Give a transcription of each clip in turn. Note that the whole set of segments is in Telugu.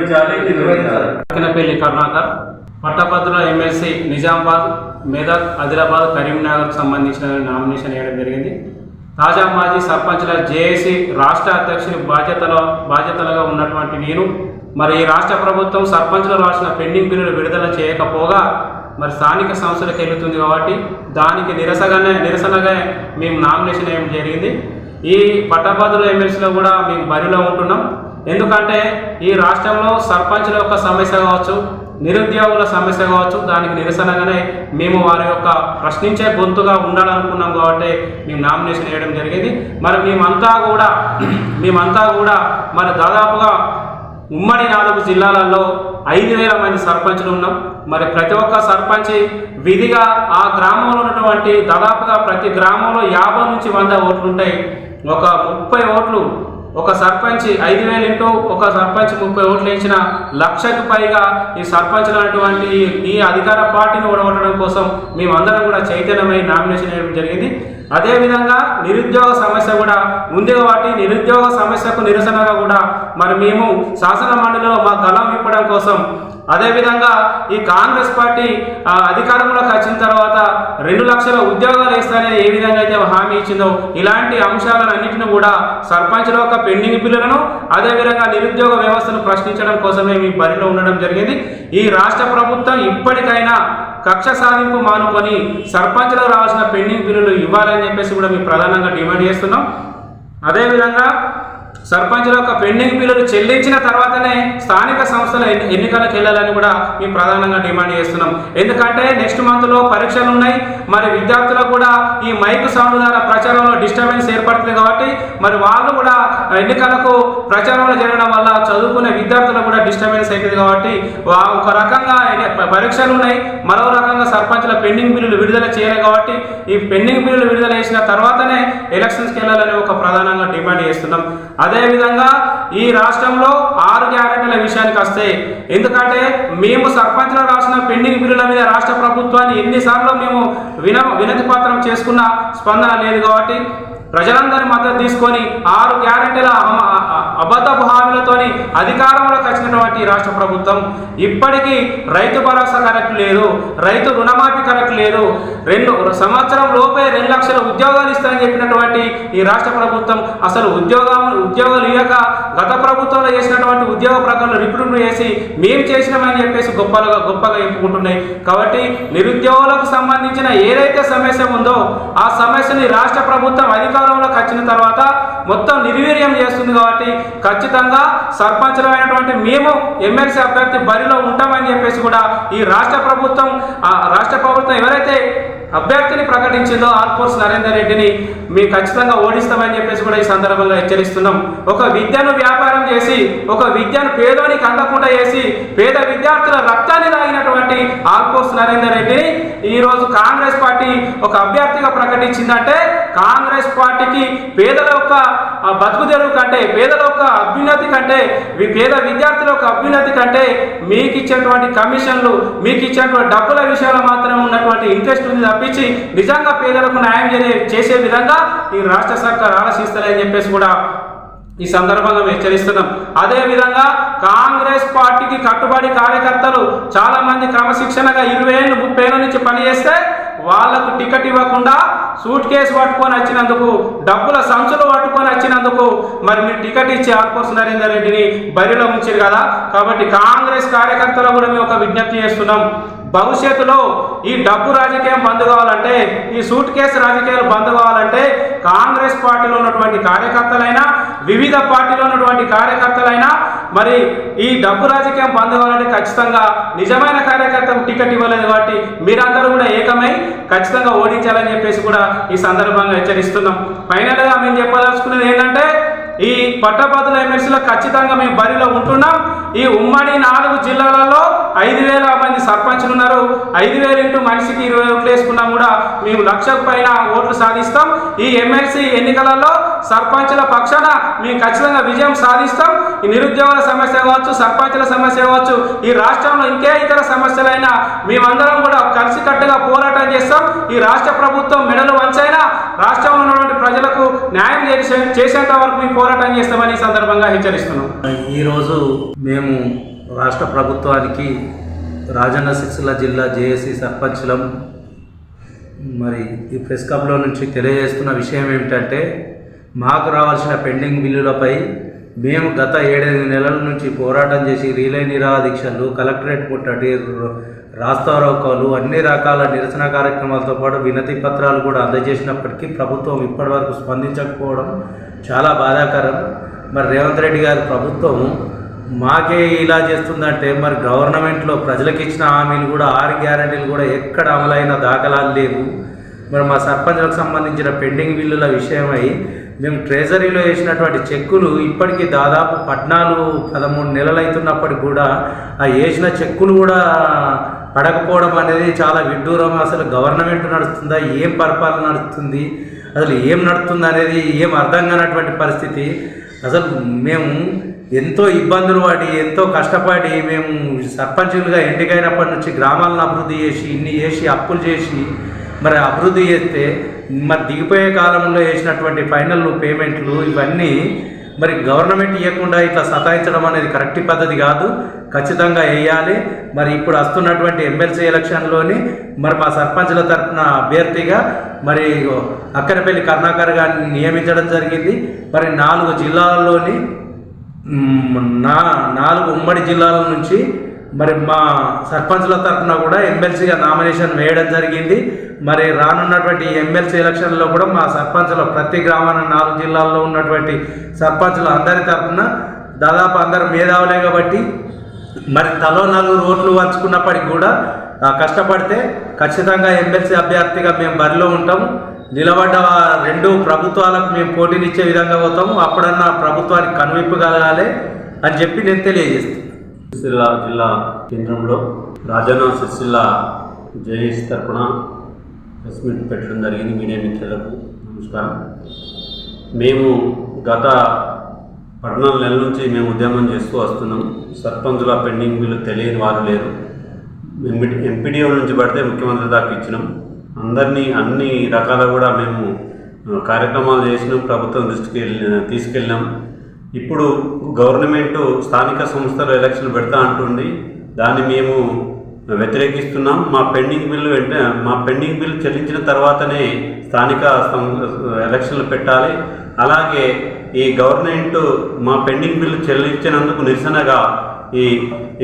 అకినపల్లి కరుణాకర్ పట్టభద్రుల ఎమ్మెల్సీ నిజామాబాద్, మెదక్, ఆదిలాబాద్, కరీంనగర్కు సంబంధించిన నామినేషన్ వేయడం జరిగింది. తాజా మాజీ సర్పంచ్ల జేఏసీ రాష్ట్ర అధ్యక్షుని బాధ్యతలుగా ఉన్నటువంటి నేను మరి రాష్ట్ర ప్రభుత్వం సర్పంచ్లు రాసిన పెండింగ్ బిల్లులు విడుదల చేయకపోగా మరి స్థానిక సంస్థలకు వెళ్తుంది కాబట్టి దానికి నిరసనగా మేము నామినేషన్ వేయడం జరిగింది. ఈ పట్టభద్రుల ఎమ్మెల్సీలో కూడా మేము బరిలో ఉంటున్నాం. ఎందుకంటే ఈ రాష్ట్రంలో సర్పంచ్ల యొక్క సమస్య కావచ్చు, నిరుద్యోగుల సమస్య కావచ్చు, దానికి నిరసనగానే మేము వారి యొక్క ప్రశ్నించే గొంతుగా ఉండాలనుకున్నాం కాబట్టి మేము నామినేషన్ వేయడం జరిగింది. మరి మేమంతా కూడా మరి దాదాపుగా ఉమ్మడి 4 జిల్లాలలో 5,000 మంది సర్పంచులు ఉన్నాం. మరి ప్రతి ఒక్క సర్పంచ్ విధిగా ఆ గ్రామంలో ఉన్నటువంటి దాదాపుగా ప్రతి గ్రామంలో 50 నుంచి 100 ఓట్లు ఉంటాయి. ఒక 30 ఓట్లు ఒక సర్పంచ్ 5,000 ఇంటూ ఒక సర్పంచ్ 30 ఓట్లు ఇచ్చిన 1,00,000కు పైగా ఈ సర్పంచ్లు అనేటువంటి ఈ అధికార పార్టీని ఓడగొట్టడం కోసం మేమందరం కూడా చైతన్యమై నామినేషన్ వేయడం జరిగింది. అదేవిధంగా నిరుద్యోగ సమస్య కూడా ఉంది కాబట్టి నిరుద్యోగ సమస్యకు నిరసనగా కూడా మరి మేము శాసన మండలిలో మా గలం విప్పడం కోసం, అదేవిధంగా ఈ కాంగ్రెస్ పార్టీ అధికారంలోకి వచ్చిన తర్వాత 2 లక్షల ఉద్యోగాలు ఇస్తానని ఏ విధంగా అయితే హామీ ఇచ్చిందో ఇలాంటి అంశాలను అన్నింటినీ కూడా సర్పంచ్ల యొక్క పెండింగ్ బిల్లులను అదేవిధంగా నిరుద్యోగ వ్యవస్థను ప్రశ్నించడం కోసమే మీ బరిలో ఉండడం జరిగింది. ఈ రాష్ట్ర ప్రభుత్వం ఇప్పటికైనా కక్ష సాధింపు మానుకొని సర్పంచ్లకు రావాల్సిన పెండింగ్ బిల్లులు ఇవ్వాలని చెప్పేసి కూడా మేము ప్రధానంగా డిమాండ్ చేస్తున్నాం. అదేవిధంగా సర్పంచ్ల యొక్క పెండింగ్ బిల్లులు చెల్లించిన తర్వాతనే స్థానిక సంస్థల ఎన్నికలకు వెళ్ళాలని కూడా మేము ప్రధానంగా డిమాండ్ చేస్తున్నాం. ఎందుకంటే నెక్స్ట్ మంత్లో పరీక్షలు ఉన్నాయి. మరి విద్యార్థులకు కూడా ఈ మైక్ సౌండ్ ద్వారా ప్రచారంలో డిస్టర్బెన్స్ ఏర్పడుతుంది కాబట్టి మరి వాళ్ళు కూడా ఎన్నికలకు ప్రచారంలో జరగడం వల్ల చదువుకునే విద్యార్థులకు కూడా డిస్టర్బెన్స్ అవుతుంది కాబట్టి ఒక రకంగా పరీక్షలు ఉన్నాయి, మరో రకంగా సర్పంచ్ల పెండింగ్ బిల్లులు విడుదల చేయాలి కాబట్టి ఈ పెండింగ్ బిల్లులు విడుదల చేసిన తర్వాతనే ఎలక్షన్స్కి వెళ్ళాలని ఒక ప్రధానంగా డిమాండ్ చేస్తున్నాం. అదేవిధంగా ఈ రాష్ట్రంలో 6 గ్యారెంటీల విషయానికి వస్తే, ఎందుకంటే మేము సర్పంచ్లు రాసిన పెండింగ్ బిల్లుల మీద రాష్ట్ర ప్రభుత్వాన్ని ఎన్నిసార్లు మేము వినతి పత్రం చేసుకున్న స్పందన లేదు కాబట్టి ప్రజలందరి మద్దతు తీసుకొని 6 గ్యారెంటీల అబద్ధపు హామీలతోని అధికారంలోకి వచ్చినటువంటి రాష్ట్ర ప్రభుత్వం ఇప్పటికీ రైతు భరోసా కరెక్ట్ లేదు, రైతు రుణమాఫీ కరెక్ట్ లేదు, 2 సంవత్సరం లోపే 2 లక్షల ఉద్యోగాలు ఇస్తామని చెప్పినటువంటి ఈ రాష్ట్ర ప్రభుత్వం అసలు ఉద్యోగాలు ఇవ్వక గత ప్రభుత్వంలో చేసినటువంటి ఉద్యోగ ప్రకటనలు రిక్రూట్మెంట్ చేసి మేము చేసినామని చెప్పేసి గొప్పగా చెప్పుకుంటున్నాయి. కాబట్టి నిరుద్యోగులకు సంబంధించిన ఏదైతే సమస్య ఉందో ఆ సమస్యని రాష్ట్ర ప్రభుత్వం అధికారంలోకి వచ్చిన తర్వాత మొత్తం నిర్వీర్యం చేస్తుంది కాబట్టి ఖచ్చితంగా సర్పంచులమైనటువంటి మేము ఎమ్మెల్సీ అభ్యర్థి బరిలో ఉంటామని చెప్పేసి కూడా ఈ రాష్ట్ర ప్రభుత్వం ఎవరైతే అభ్యర్థిని ప్రకటించిందో ఆల్ఫోర్స్ నరేందర్ రెడ్డిని మేము ఖచ్చితంగా ఓడిస్తామని చెప్పేసి కూడా ఈ సందర్భంగా హెచ్చరిస్తున్నాం. ఒక విద్యను వ్యాపారం చేసి ఒక విద్యను పేదోనికి అందకుండా చేసి పేద విద్యార్థుల రక్తాన్ని తాగినటువంటి ఆల్ఫోర్స్ నరేందర్ రెడ్డిని ఈరోజు కాంగ్రెస్ పార్టీ ఒక అభ్యర్థిగా ప్రకటించిందంటే కాంగ్రెస్ పార్టీకి పేదల యొక్క బతుకు తెరువు కంటే, పేదల యొక్క అభ్యున్నతి కంటే, పేద విద్యార్థుల యొక్క అభ్యున్నతి కంటే మీకు ఇచ్చేటువంటి కమిషన్లు, మీకు ఇచ్చేటువంటి డబ్బుల విషయంలో మాత్రమే ఉన్నటువంటి ఇంట్రెస్ట్ ఉంది తప్పించి నిజంగా పేదలకు న్యాయం చేసే విధంగా ఈ రాష్ట్ర సర్కార్ ఆలోచిస్తలేదని చెప్పేసి కూడా ఈ సందర్భంగా హెచ్చరిస్తున్నాం. అదేవిధంగా కాంగ్రెస్ పార్టీకి కట్టుబడి కార్యకర్తలు చాలా మంది క్రమశిక్షణగా 20 ఏళ్ళు 30 ఏళ్ళ నుంచి పనిచేస్తే వాళ్లకు టికెట్ ఇవ్వకుండా సూట్ కేసు పట్టుకొని వచ్చినందుకు, డబ్బుల సంచులు పట్టుకొని వచ్చినందుకు మరి మీరు టికెట్ ఇచ్చి ఆల్ఫోర్స్ నరేందర్ రెడ్డిని బరిలో ఉంచారు కదా. కాబట్టి కాంగ్రెస్ కార్యకర్తలు కూడా మేము ఒక విజ్ఞప్తి చేస్తున్నాం. భవిష్యత్తులో ఈ డబ్బు రాజకీయం బంద్ కావాలంటే, ఈ సూట్ కేసు రాజకీయాలు బంద్ కావాలంటే కాంగ్రెస్ పార్టీలో ఉన్నటువంటి కార్యకర్తలైనా వివిధ పార్టీలో ఉన్నటువంటి కార్యకర్తలైనా మరి ఈ డబ్బు రాజకీయం బంద్ కావాలంటే ఖచ్చితంగా నిజమైన కార్యకర్తకు టికెట్ ఇవ్వలేదు కాబట్టి మీరందరూ కూడా ఏకమై ఖచ్చితంగా ఓడించాలని చెప్పేసి కూడా ఈ సందర్భంగా హెచ్చరిస్తున్నాం. ఫైనల్గా మేము చెప్పదలుచుకున్నది ఏంటంటే ఈ పట్టభద్రుల ఎమ్మెల్సీలో ఖచ్చితంగా మేము బరిలో ఉంటున్నాం. ఈ ఉమ్మడి 4 జిల్లాలలో 5,000 మంది సర్పంచులు ఉన్నారు. 5,000 ఇంటూ మనిషికి 20 ఓట్లు వేసుకున్నాం కూడా మేము 1,00,000 పైన ఓట్లు సాధిస్తాం. ఈ ఎమ్మెల్సీ ఎన్నికలలో సర్పంచుల పక్షాన మేము ఖచ్చితంగా విజయం సాధిస్తాం. ఈ నిరుద్యోగుల సమస్య కావచ్చు, సర్పంచుల సమస్య కావచ్చు, ఈ రాష్ట్రంలో ఇంకే ఇతర సమస్యలైనా మేమందరం కూడా కలిసికట్టుగా పోరాటం చేస్తాం. ఈ రాష్ట్ర ప్రభుత్వం మెడలు వంచైనా రాష్ట్రంలో ఉన్నటువంటి ప్రజలకు న్యాయం చేసేంత వరకు మేము పోరాటం చేస్తామని సందర్భంగా హెచ్చరిస్తున్నాం. ఈరోజు మేము రాష్ట్ర ప్రభుత్వానికి రాజన్న సిరిసిల్ల జిల్లా జేఏసీ సర్పంచులం మరి ఈ ప్రెస్ క్లబ్లో నుంచి తెలియజేస్తున్న విషయం ఏమిటంటే, మాకు రావాల్సిన పెండింగ్ బిల్లులపై మేము గత 7-8 నెలల నుంచి పోరాటం చేసి రీలే నిరాదీక్షలు, కలెక్టరేట్ ముట్టడి, రాస్తారోకోలు, అన్ని రకాల నిరసన కార్యక్రమాలతో పాటు వినతి పత్రాలు కూడా అందజేసినప్పటికీ ప్రభుత్వం ఇప్పటివరకు స్పందించకపోవడం చాలా బాధాకరం. మరి రేవంత్ రెడ్డి గారి ప్రభుత్వం మాకే ఇలా చేస్తుందంటే, మరి గవర్నమెంట్లో ప్రజలకు ఇచ్చిన హామీలు కూడా 6 గ్యారెంటీలు కూడా ఎక్కడ అమలైన దాఖలాలు లేవు. మరి మా సర్పంచులకు సంబంధించిన పెండింగ్ బిల్లుల విషయమై మేము ట్రెజరీలో వేసినటువంటి చెక్కులు ఇప్పటికీ దాదాపు 14-13 నెలలు అవుతున్నప్పటికి కూడా ఆ వేసిన చెక్కులు కూడా పడకపోవడం అనేది చాలా విడ్డూరం. అసలు గవర్నమెంట్ నడుస్తుందా, ఏం పరిపాలన నడుస్తుంది, అసలు ఏం నడుస్తుంది అనేది ఏం అర్థం కానటువంటి పరిస్థితి. అసలు మేము ఎంతో ఇబ్బందులు పడి ఎంతో కష్టపడి మేము సర్పంచులుగా ఎన్నికైనప్పటి నుంచి గ్రామాలను అభివృద్ధి చేసి ఇన్ని చేసి అప్పులు చేసి మరి అభివృద్ధి చేస్తే మరి దిగిపోయే కాలంలో వేసినటువంటి ఫైనల్ పేమెంట్లు ఇవన్నీ మరి గవర్నమెంట్ ఇవ్వకుండా ఇట్లా సతాయించడం అనేది కరెక్ట్ పద్ధతి కాదు. ఖచ్చితంగా వేయాలి. మరి ఇప్పుడు వస్తున్నటువంటి ఎమ్మెల్సీ ఎలక్షన్లోని మరి మా సర్పంచుల తరఫున అభ్యర్థిగా మరి అక్కనపల్లి కరుణాకర్ గారిని నియమించడం జరిగింది. మరి 4 జిల్లాల్లోని 4 ఉమ్మడి జిల్లాల నుంచి మరి మా సర్పంచుల తరఫున కూడా ఎమ్మెల్సీగా నామినేషన్ వేయడం జరిగింది. మరి రానున్నటువంటి ఎమ్మెల్సీ ఎలక్షన్లో కూడా మా సర్పంచుల ప్రతి గ్రామాన 4 జిల్లాల్లో ఉన్నటువంటి సర్పంచుల అందరి తరఫున దాదాపు అందరు మేధావులే కాబట్టి మరి తలో 4 ఓట్లు పంచుకున్నప్పటికి కూడా కష్టపడితే ఖచ్చితంగా ఎమ్మెల్సీ అభ్యర్థిగా మేము బరిలో ఉంటాము. నిలబడ్డ 2 ప్రభుత్వాలకు మేము పోటీనిచ్చే విధంగా పోతాము. అప్పుడన్నా ప్రభుత్వానికి కనువిప్పు కలగాలి అని చెప్పి నేను తెలియజేస్తాను. సిరిసిల్ల జిల్లా కేంద్రంలో రాజన్న సిరిసిల్ల జేఏసీ తరఫున ప్రెస్ మీట్ పెట్టడం జరిగింది. మీడియా మిత్రులకు నమస్కారం. మేము గత 14 నెలల నుంచి మేము ఉద్యమం చేస్తూ వస్తున్నాం. సర్పంచుల పెండింగ్ బిల్లు తెలియని వారు లేరు. ఎంపీడీఓ నుంచి పడితే ముఖ్యమంత్రి దాకా ఇచ్చినాం. అందరినీ అన్ని రకాల కూడా మేము కార్యక్రమాలు చేసినాం. ప్రభుత్వం దృష్టికి తీసుకెళ్ళినాం. ఇప్పుడు గవర్నమెంటు స్థానిక సంస్థలు ఎలక్షన్ పెడతా అంటుంది. దాన్ని మేము వ్యతిరేకిస్తున్నాం. మా పెండింగ్ బిల్లు చెల్లించిన తర్వాతనే స్థానిక ఎలక్షన్లు పెట్టాలి. అలాగే ఈ గవర్నమెంట్ మా పెండింగ్ బిల్లు చెల్లించినందుకు నిరసనగా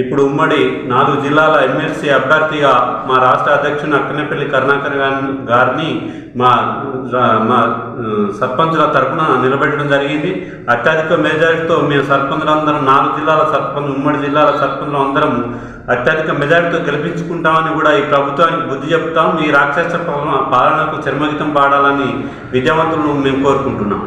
ఇప్పుడు ఉమ్మడి 4 జిల్లాల ఎమ్మెల్సీ అభ్యర్థిగా మా రాష్ట్ర అధ్యక్షుని అక్కనపల్లి కరుణాకర్ గారిని మా సర్పంచుల తరఫున నిలబెట్టడం జరిగింది. అత్యధిక మెజారిటీతో మేము సర్పంచులందరం 4 జిల్లాల ఉమ్మడి జిల్లాల సర్పంచులు అందరం అత్యధిక మెజారిటీతో గెలిపించుకుంటామని కూడా ఈ ప్రభుత్వానికి బుద్ధి చెప్తాం. ఈ రాక్షస పాలనకు చర్మగీతం పాడాలని విద్యావంతులను మేము కోరుకుంటున్నాం.